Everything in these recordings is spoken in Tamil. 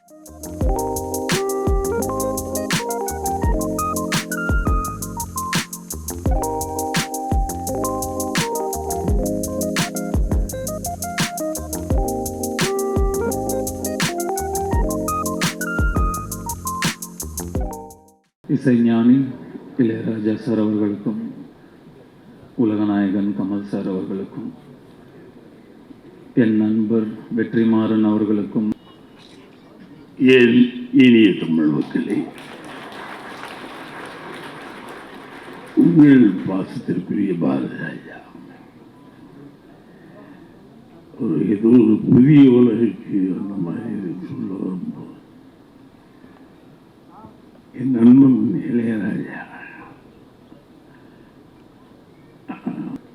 இசைஞானி இளையராஜா சார் அவர்களுக்கும் உலகநாயகன் கமல் சார் அவர்களுக்கும் என் நண்பர் வெற்றிமாறன் அவர்களுக்கும் என் இனிய தமிழ் மக்களே, உங்கள் பாசத்திற்குரிய பாரதிராஜா ஏதோ ஒரு புதிய உலகுக்கு அந்த மாதிரி சொல்ல வரும்போது என் நண்பன் இளையராஜா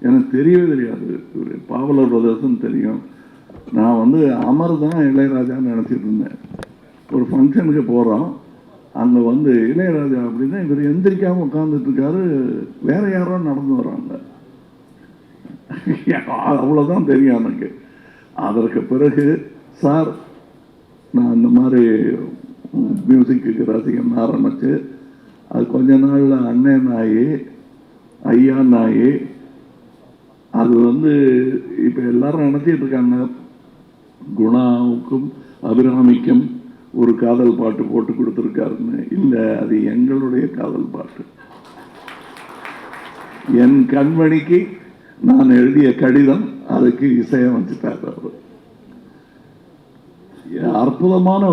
எனக்கு தெரியவே தெரியாது. ஒரு பாவலர் பிரதர்சன் தெரியும். நான் அமர் தான் இளையராஜான்னு நினச்சிட்டு இருந்தேன். ஒரு ஃபங்க்ஷனுக்கு போகிறோம், அங்கே இளையராஜா அப்படின்னா இவர் எந்திரிக்காமல் உட்காந்துட்டு இருக்காரு, வேற யாரோ நடந்து வர்றாங்க. அவ்வளோதான் தெரியும் எனக்கு. அதற்கு பிறகு சார் நான் இந்த மாதிரி மியூசிக்கு ரசிகன் ஆரம்பிச்சு அது கொஞ்ச நாள்ல அண்ணன் ஆகி ஐயான் ஆகி அது இப்போ எல்லாரும் நினைச்சிட்டு இருக்காங்க குணாவுக்கும் அபிராமிக்கும் ஒரு காதல் பாட்டு போட்டு கொடுத்துருக்காருன்னு. இல்லை, அது எங்களுடைய காதல் பாட்டு. என் கண்மணிக்கு நான் எழுதிய கடிதம் அதுக்கு இசையமைச்சிட்டார் அவர். அற்புதமான